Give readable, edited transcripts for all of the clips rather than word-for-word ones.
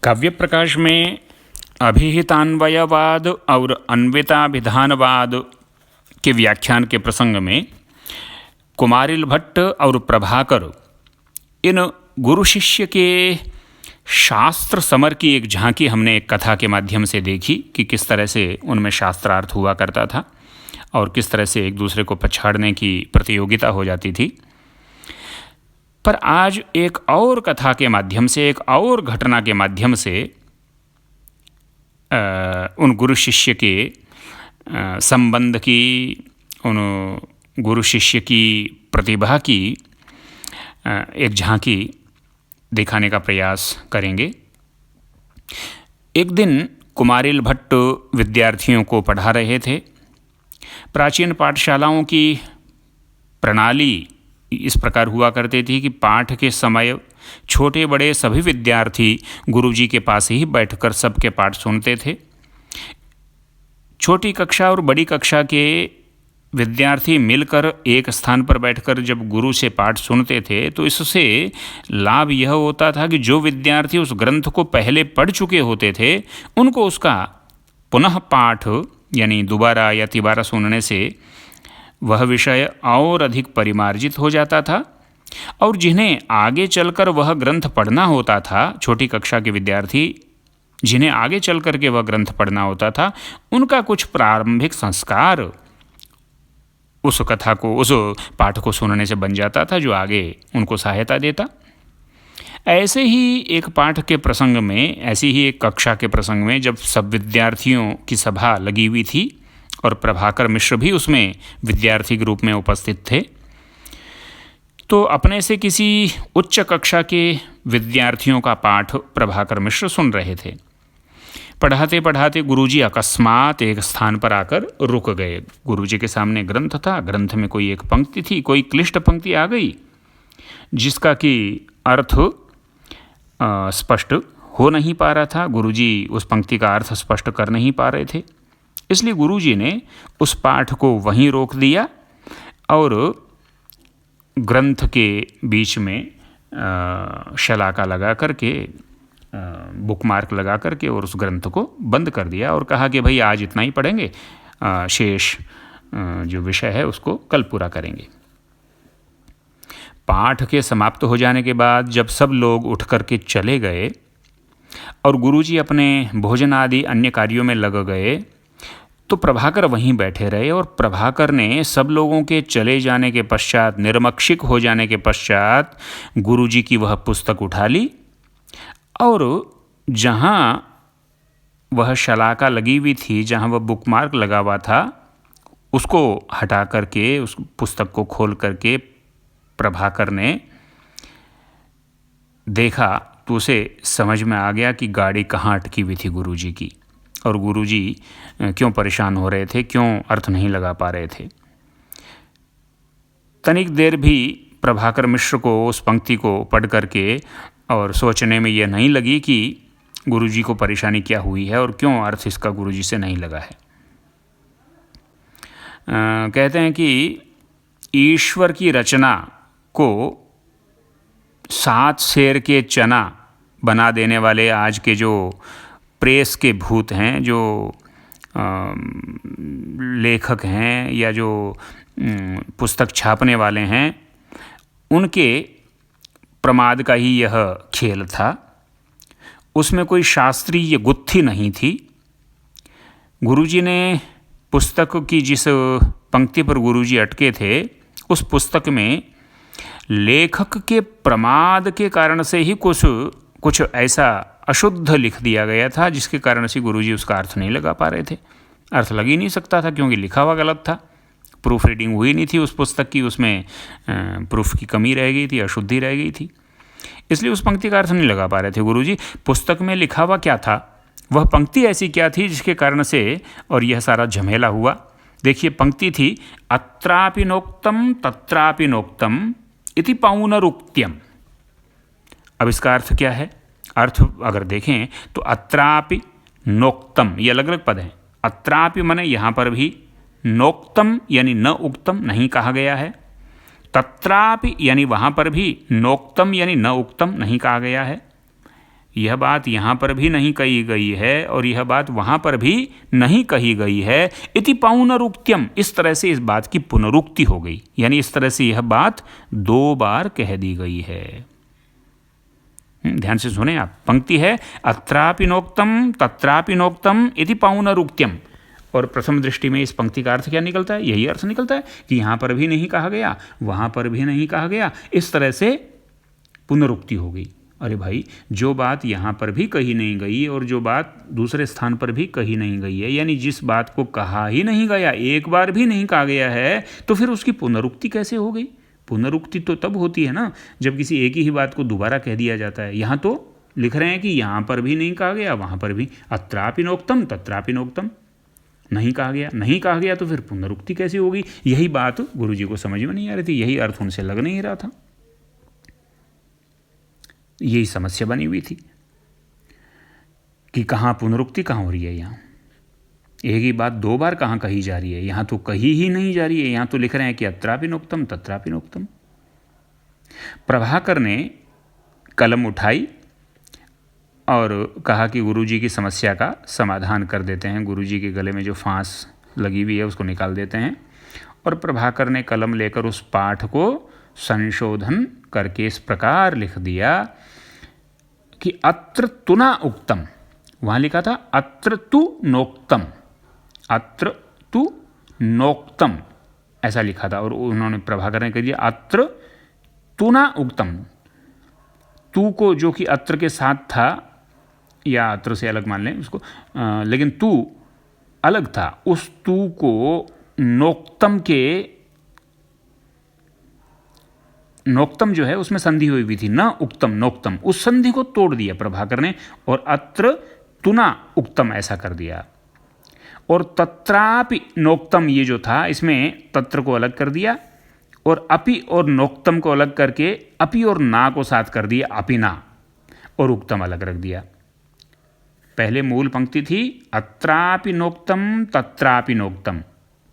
काव्य प्रकाश में अभिहितान्वयवाद और अन्विताभिधानवाद के व्याख्यान के प्रसंग में कुमारिल भट्ट और प्रभाकर इन गुरु शिष्य के शास्त्र समर की एक झांकी हमने एक कथा के माध्यम से देखी कि किस तरह से उनमें शास्त्रार्थ हुआ करता था और किस तरह से एक दूसरे को पछाड़ने की प्रतियोगिता हो जाती थी। पर आज एक और कथा के माध्यम से, एक और घटना के माध्यम से उन गुरु शिष्य के संबंध की, उन गुरु शिष्य की प्रतिभा की एक झांकी दिखाने का प्रयास करेंगे। एक दिन कुमारिल भट्ट विद्यार्थियों को पढ़ा रहे थे। प्राचीन पाठशालाओं की प्रणाली इस प्रकार हुआ करती थी कि पाठ के समय छोटे बड़े सभी विद्यार्थी गुरुजी के पास ही बैठकर सबके पाठ सुनते थे। छोटी कक्षा और बड़ी कक्षा के विद्यार्थी मिलकर एक स्थान पर बैठकर जब गुरु से पाठ सुनते थे तो इससे लाभ यह होता था कि जो विद्यार्थी उस ग्रंथ को पहले पढ़ चुके होते थे उनको उसका पुनः पाठ यानी दोबारा या तिबारा सुनने से वह विषय और अधिक परिमार्जित हो जाता था, और जिन्हें आगे चलकर वह ग्रंथ पढ़ना होता था, छोटी कक्षा के विद्यार्थी जिन्हें आगे चल कर के वह ग्रंथ पढ़ना होता था, उनका कुछ प्रारंभिक संस्कार उस कथा को, उस पाठ को सुनने से बन जाता था जो आगे उनको सहायता देता। ऐसे ही एक पाठ के प्रसंग में, ऐसी ही एक कक्षा के प्रसंग में जब सब विद्यार्थियों की सभा लगी हुई थी और प्रभाकर मिश्र भी उसमें विद्यार्थी के रूप में उपस्थित थे, तो अपने से किसी उच्च कक्षा के विद्यार्थियों का पाठ प्रभाकर मिश्र सुन रहे थे। पढ़ाते पढ़ाते गुरुजी अकस्मात एक स्थान पर आकर रुक गए। गुरुजी के सामने ग्रंथ था, ग्रंथ में कोई एक पंक्ति थी, कोई क्लिष्ट पंक्ति आ गई जिसका कि अर्थ स्पष्ट हो नहीं पा रहा था। गुरुजी उस पंक्ति का अर्थ स्पष्ट कर नहीं पा रहे थे, इसलिए गुरुजी ने उस पाठ को वहीं रोक दिया और ग्रंथ के बीच में शलाका लगा करके, बुकमार्क लगा करके और उस ग्रंथ को बंद कर दिया और कहा कि भाई आज इतना ही पढ़ेंगे, शेष जो विषय है उसको कल पूरा करेंगे। पाठ के समाप्त हो जाने के बाद जब सब लोग उठ करके चले गए और गुरुजी अपने भोजन आदि अन्य कार्यों में लग गए, तो प्रभाकर वहीं बैठे रहे और प्रभाकर ने सब लोगों के चले जाने के पश्चात, निर्मक्षिक हो जाने के पश्चात गुरुजी की वह पुस्तक उठा ली और जहाँ वह शलाका लगी हुई थी, जहाँ वह बुकमार्क लगा हुआ था, उसको हटा करके, उस पुस्तक को खोल करके प्रभाकर ने देखा तो उसे समझ में आ गया कि गाड़ी कहाँ अटकी हुई थी गुरुजी की, और गुरुजी क्यों परेशान हो रहे थे, क्यों अर्थ नहीं लगा पा रहे थे। तनिक देर भी प्रभाकर मिश्र को उस पंक्ति को पढ़ करके और सोचने में यह नहीं लगी कि गुरुजी को परेशानी क्या हुई है और क्यों अर्थ इसका गुरुजी से नहीं लगा है। कहते हैं कि ईश्वर की रचना को 7 सेर के चना बना देने वाले आज के जो प्रेस के भूत हैं, जो लेखक हैं या जो पुस्तक छापने वाले हैं, उनके प्रमाद का ही यह खेल था। उसमें कोई शास्त्रीय गुत्थी नहीं थी। गुरुजी ने पुस्तक की जिस पंक्ति पर गुरुजी अटके थे, उस पुस्तक में लेखक के प्रमाद के कारण से ही कुछ ऐसा अशुद्ध लिख दिया गया था जिसके कारण से गुरुजी उसका अर्थ नहीं लगा पा रहे थे। अर्थ लग ही नहीं सकता था क्योंकि लिखा हुआ गलत था, प्रूफ रीडिंग हुई नहीं थी उस पुस्तक की, उसमें प्रूफ की कमी रह गई थी, अशुद्धि रह गई थी, इसलिए उस पंक्ति का अर्थ नहीं लगा पा रहे थे गुरुजी। पुस्तक में लिखा हुआ क्या था, वह पंक्ति ऐसी क्या थी जिसके कारण से और यह सारा झमेला हुआ। देखिए, पंक्ति थी अत्रापि नोक्तम तत्रापि नोक्तम इति पौनरुक्त्यम। अब इसका अर्थ क्या है? अर्थ अगर देखें तो अत्रापि नोक्तम, ये अलग अलग पद हैं। अत्रापि माने यहाँ पर भी, नोक्तम यानी न उक्तम नहीं कहा गया है, तत्रापि यानी वहाँ पर भी नोक्तम यानी न उक्तम नहीं कहा गया है। यह बात यहाँ पर भी नहीं कही गई है और यह बात वहाँ पर भी नहीं कही गई है। इति पौनरुक्त्यम, इस तरह से इस बात की पुनरुक्ति हो गई, यानी इस तरह से यह बात 2 बार कह दी गई है। ध्यान से सुने आप, पंक्ति है अत्रापि नोक्तम तत्रापि नोक्तम इति पौनरुक्त्यम, और प्रथम दृष्टि में इस पंक्ति का अर्थ क्या निकलता है? यही अर्थ निकलता है कि यहाँ पर भी नहीं कहा गया, वहाँ पर भी नहीं कहा गया, इस तरह से पुनरुक्ति हो गई। अरे भाई, जो बात यहाँ पर भी कही नहीं गई और जो बात दूसरे स्थान पर भी कही नहीं गई है, यानी जिस बात को कहा ही नहीं गया, एक बार भी नहीं कहा गया है, तो फिर उसकी पुनरुक्ति कैसे हो गई? पुनरुक्ति तो तब होती है ना जब किसी एक ही बात को दोबारा कह दिया जाता है। यहाँ तो लिख रहे हैं कि यहाँ पर भी नहीं कहा गया, वहाँ पर भी, अत्रापि नोक्तम तत्रापि नोक्तम, नहीं कहा गया, नहीं कहा गया, तो फिर पुनरुक्ति कैसे होगी? यही बात गुरुजी को समझ में नहीं आ रही थी, यही अर्थ उनसे लग नहीं रहा था, यही समस्या बनी हुई थी कि कहाँ पुनरुक्ति कहाँ हो रही है। यहाँ एक ही बात 2 बार कहाँ कही जा रही है? यहाँ तो कही ही नहीं जा रही है, यहाँ तो लिख रहे हैं कि अत्रापि नोक्तम तत्रापि नोक्तम। प्रभाकर ने कलम उठाई और कहा कि गुरुजी की समस्या का समाधान कर देते हैं, गुरुजी के गले में जो फांस लगी हुई है उसको निकाल देते हैं। और प्रभाकर ने कलम लेकर उस पाठ को संशोधन करके इस प्रकार लिख दिया कि अत्र तु न उक्तम, वहाँ लिखा था अत्र तु नोक्तम, अत्र तु नोक्तम ऐसा लिखा था, और उन्होंने प्रभाकर ने कह दिया अत्र तु न उक्तम। तू को जो कि अत्र के साथ था, या अत्र से अलग मान लें उसको, लेकिन तू अलग था, उस तू को नोक्तम के, नोक्तम जो है उसमें संधि हुई थी, न उक्तम नोक्तम, उस संधि को तोड़ दिया प्रभाकर ने और अत्र तुना उक्तम ऐसा कर दिया। और तत्रापि नोक्तम ये जो था, इसमें तत्र को अलग कर दिया और अपि और नोक्तम को अलग करके अपि और ना को साथ कर दिया, अपिना, और उक्तम अलग रख दिया। पहले मूल पंक्ति थी अत्रापि नोक्तम तत्रापि नोक्तम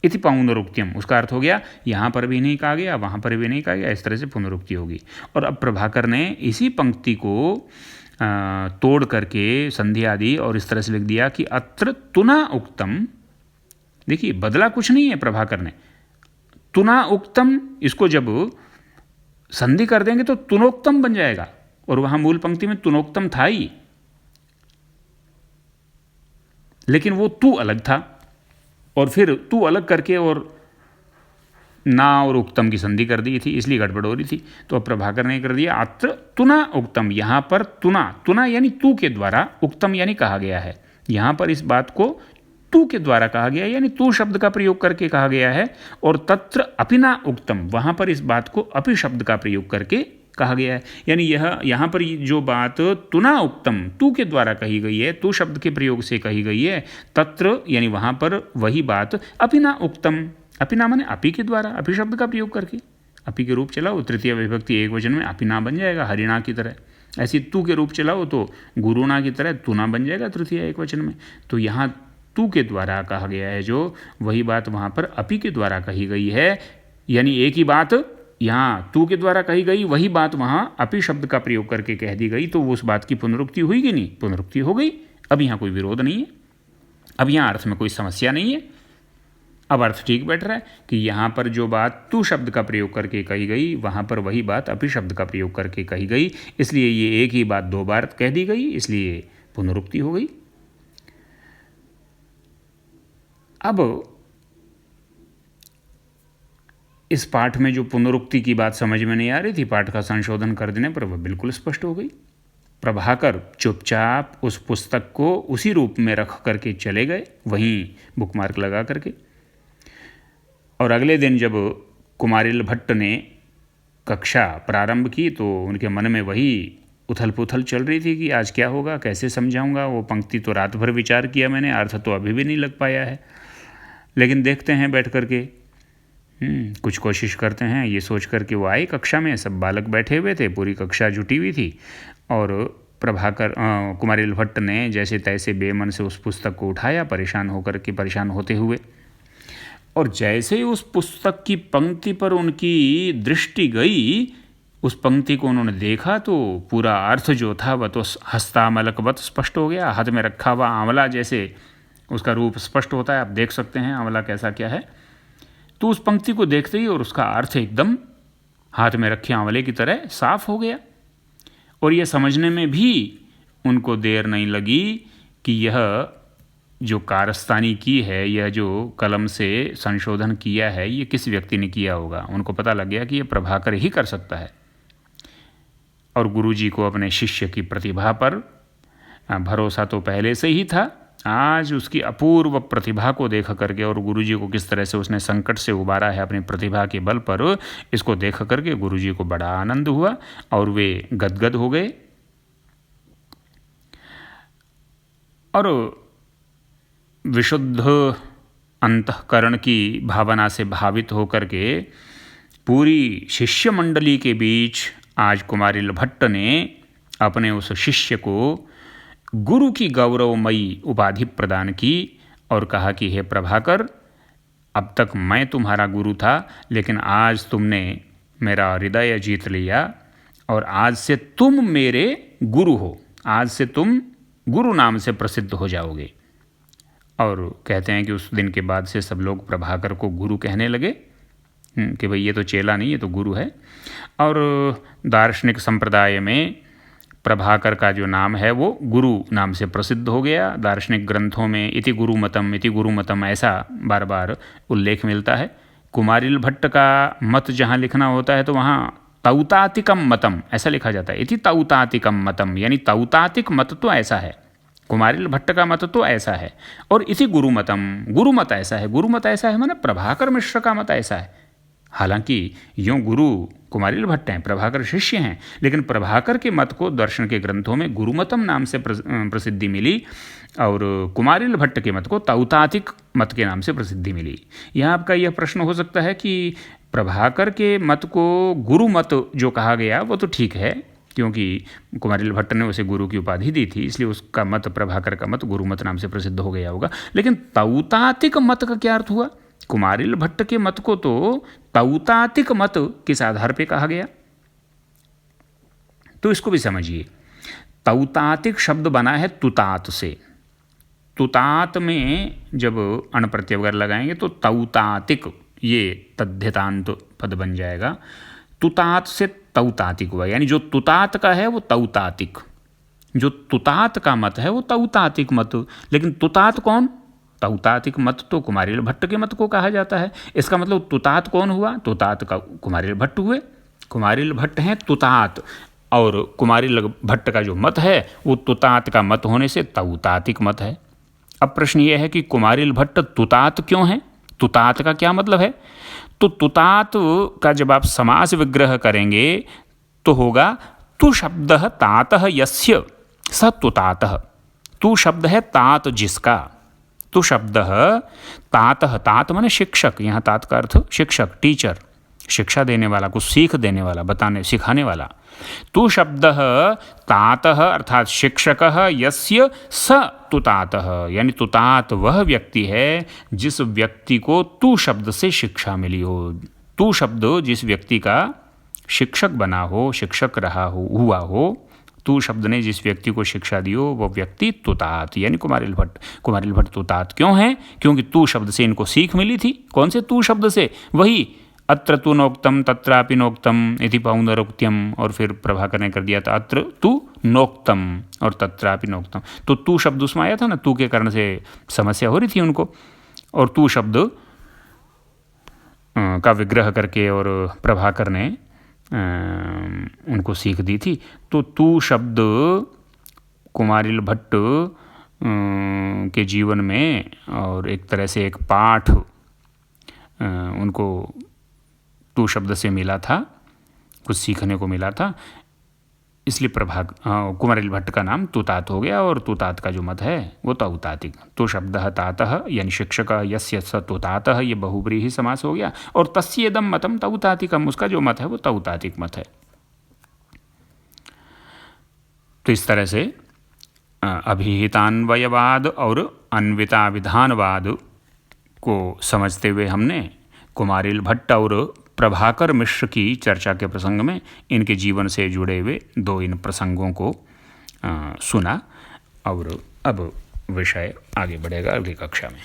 इति पौनरुक्त्यम, उसका अर्थ हो गया यहाँ पर भी नहीं कहा गया, वहाँ पर भी नहीं कहा गया, इस तरह से पुनरुक्ति होगी। और अब प्रभाकर ने इसी पंक्ति को तोड़ करके संधि आदि और इस तरह से लिख दिया कि अत्र तुना उक्तम। देखिए, बदला कुछ नहीं है प्रभाकर ने, तुना उक्तम, इसको जब संधि कर देंगे तो तुनोक्तम बन जाएगा, और वहाँ मूल पंक्ति में तुनोक्तम था ही, लेकिन वो तू अलग था, और फिर तू अलग करके और ना और उक्तम की संधि कर दी थी, इसलिए गड़बड़ हो रही थी। तो अब प्रभाकर ने कर दिया अत्र तुना उक्तम, यहाँ पर तुना, तुना यानी तू के द्वारा, उक्तम यानी कहा गया है, यहाँ पर इस बात को तू के द्वारा कहा गया है, यानी तू शब्द का प्रयोग करके कहा गया है। और तत्र अपिना उक्तम, वहाँ पर इस बात को अपि शब्द का प्रयोग करके कहा गया है, यानी यह यहाँ पर जो बात तुना उक्तम तू के द्वारा कही गई है, तू शब्द के प्रयोग से कही गई है, तत्र यानी वहाँ पर वही बात अपिना उक्तम, अपिना माने अपि के द्वारा, अपि शब्द का प्रयोग करके, अपि के रूप चलाओ तृतीय विभक्ति एक वचन में अपिना बन जाएगा हरिणा की तरह, ऐसी तू के रूप चलाओ तो गुरुणा की तरह तुना बन जाएगा तृतीय एक वचन में। तो यहाँ तू के द्वारा कहा गया है जो, वही बात वहाँ पर अपि के द्वारा कही गई है, यानी एक ही बात यहाँ तू के द्वारा कही गई, वही बात वहाँ अपि शब्द का प्रयोग करके कह दी गई, तो उस बात की पुनरुक्ति हुई कि नहीं? पुनरुक्ति हो गई। अब यहाँ कोई विरोध नहीं है, अब यहाँ अर्थ में कोई समस्या नहीं है, अब अर्थ ठीक बैठ रहा है कि यहाँ पर जो बात तू शब्द का प्रयोग करके कही गई, वहाँ पर वही बात अपि शब्द का प्रयोग करके कही गई, इसलिए ये एक ही बात 2 बार कह दी गई, इसलिए पुनरुक्ति हो गई। अब इस पाठ में जो पुनरुक्ति की बात समझ में नहीं आ रही थी, पाठ का संशोधन कर देने पर वह बिल्कुल स्पष्ट हो गई। प्रभाकर चुपचाप उस पुस्तक को उसी रूप में रख करके चले गए, वहीं बुकमार्क लगा करके। और अगले दिन जब कुमारिल भट्ट ने कक्षा प्रारंभ की तो उनके मन में वही उथल पुथल चल रही थी कि आज क्या होगा, कैसे समझाऊंगा। वो पंक्ति तो रात भर विचार किया मैंने, अर्थ तो अभी भी नहीं लग पाया है, लेकिन देखते हैं बैठ करके, कुछ कोशिश करते हैं, ये सोच कर के वो आए कक्षा में। सब बालक बैठे हुए थे, पूरी कक्षा जुटी हुई थी, और प्रभाकर कुमारिल भट्ट ने जैसे तैसे बेमन से उस पुस्तक को उठाया, परेशान होते हुए, और जैसे ही उस पुस्तक की पंक्ति पर उनकी दृष्टि गई, उस पंक्ति को उन्होंने देखा तो पूरा अर्थ जो था वह तो हस्तामलकवत स्पष्ट हो गया। हाथ में रखा हुआ आंवला जैसे उसका रूप स्पष्ट होता है, आप देख सकते हैं आंवला कैसा क्या है। तो उस पंक्ति को देखते ही और उसका अर्थ एकदम हाथ में रखे आंवले की तरह साफ हो गया। और यह समझने में भी उनको देर नहीं लगी कि यह जो कारस्तानी की है, यह जो कलम से संशोधन किया है, ये किस व्यक्ति ने किया होगा। उनको पता लग गया कि यह प्रभाकर ही कर सकता है। और गुरुजी को अपने शिष्य की प्रतिभा पर भरोसा तो पहले से ही था, आज उसकी अपूर्व प्रतिभा को देख करके और गुरुजी को किस तरह से उसने संकट से उबारा है अपनी प्रतिभा के बल पर, इसको देख करके गुरुजी को बड़ा आनंद हुआ और वे गदगद हो गए। और विशुद्ध अंतःकरण की भावना से भावित होकर के पूरी शिष्य मंडली के बीच आज कुमारिल भट्ट ने अपने उस शिष्य को गुरु की गौरवमयी उपाधि प्रदान की और कहा कि हे प्रभाकर, अब तक मैं तुम्हारा गुरु था, लेकिन आज तुमने मेरा हृदय जीत लिया और आज से तुम मेरे गुरु हो। आज से तुम गुरु नाम से प्रसिद्ध हो जाओगे। और कहते हैं कि उस दिन के बाद से सब लोग प्रभाकर को गुरु कहने लगे कि भाई ये तो चेला नहीं, ये तो गुरु है। और दार्शनिक संप्रदाय में प्रभाकर का जो नाम है वो गुरु नाम से प्रसिद्ध हो गया। दार्शनिक ग्रंथों में इति गुरुमतम ऐसा बार बार उल्लेख मिलता है। कुमारिल भट्ट का मत जहाँ लिखना होता है तो वहाँ तौतातिकम मतम ऐसा लिखा जाता है। इति तौतातिकम मतम, यानी तौतातिक मत तो ऐसा है, कुमारिल भट्ट का मत तो ऐसा है। और इसी गुरुमतम, गुरुमत ऐसा है। गुरुमत ऐसा है माने प्रभाकर मिश्र का मत ऐसा है। हालांकि यूँ गुरु कुमारिल भट्ट हैं, प्रभाकर शिष्य हैं, लेकिन प्रभाकर के मत को दर्शन के ग्रंथों में गुरुमतम नाम से प्रसिद्धि मिली और कुमारिल भट्ट के मत को तौतातिक मत के नाम से प्रसिद्धि मिली। यहाँ आपका यह प्रश्न हो सकता है कि प्रभाकर के मत को गुरुमत जो कहा गया वो तो ठीक है, क्योंकि कुमारिल भट्ट ने उसे गुरु की उपाधि दी थी, इसलिए उसका मत, प्रभाकर का मत गुरुमत नाम से प्रसिद्ध हो गया होगा। लेकिन तौतातिक मत का क्या अर्थ हुआ? कुमारिल भट्ट के मत को तो तौतातिक मत किस आधार पे कहा गया, तो इसको भी समझिए। तौतातिक शब्द बना है तुतात से। तुतात में जब अण प्रत्यय वगैरह लगाएंगे तो तौतातिक, ये तद्धितांत पद बन जाएगा। तुतात से तौतातिक हुआ, यानी जो तुतात का है वो तौतातिक, जो तुतात का मत है वो तौतातिक मत। लेकिन तुतात कौन? तौतातिक मत तो कुमारिल भट्ट के मत को कहा जाता है। इसका मतलब तुतात कौन हुआ? तुतात का कुमारिल भट्ट हुए। कुमारिल भट्ट हैं तुतात, और कुमारिल भट्ट का जो मत है वो तुतात का मत होने से तौतातिक मत है। अब प्रश्न ये है कि कुमारिल भट्ट तुतात क्यों है? तुतात का क्या मतलब है? तो तुतात का जब आप समास विग्रह करेंगे तो होगा तु शब्दः तातः यस्य स तुतातः। तु शब्द है तात जिसका, तु शब्दः तातः, तात माने शिक्षक, यहाँ तात का अर्थ शिक्षक, टीचर, शिक्षा देने वाला, कुछ सीख देने वाला, बताने सिखाने वाला। तु शब्दः तातः अर्थात शिक्षकः यस्य स तुतातः, यानी तुतात वह व्यक्ति है जिस व्यक्ति को तु शब्द से शिक्षा मिली हो। तु शब्द जिस व्यक्ति का शिक्षक बना हो, शिक्षक रहा हो, हुआ हो, तु शब्द ने जिस व्यक्ति को शिक्षा दी हो वो व्यक्ति तुतात, यानी कुमारिल भट्ट। कुमारिल भट्ट तुतात क्यों हैं? क्योंकि तु शब्द से इनको सीख मिली थी। कौन से तु शब्द से? वही अत्र तु नोक्तम तत्रापि नोक्तम इति पौनरुक्त्यम, और फिर प्रभाकर ने कर दिया था अत्र तु नोक्तम और तत्रापि नोक्तम। तो तु शब्द उसमें आया था ना, तु के कारण से समस्या हो रही थी उनको, और तु शब्द का विग्रह करके और प्रभाकर ने उनको सीख दी थी। तो तु शब्द कुमारिल भट्ट के जीवन में और एक तरह से एक पाठ उनको तु शब्द से मिला था, कुछ सीखने को मिला था, इसलिए कुमारिल भट्ट का नाम तुतात हो गया। और तुतात का जो मत है वो तौतातिक। तु शब्दः तातः यानी शिक्षक यस्य स तुतातः, ये बहुब्रीहि समास हो गया। और तस्येदं मतम तौतातिकम, उसका जो मत है वो तौतातिक मत है। तो इस तरह से अभिहितान्वयवाद और अन्विता विधानवाद को समझते हुए हमने कुमारिल भट्ट और प्रभाकर मिश्र की चर्चा के प्रसंग में इनके जीवन से जुड़े हुए 2 इन प्रसंगों को सुना और अब विषय आगे बढ़ेगा अगली कक्षा में।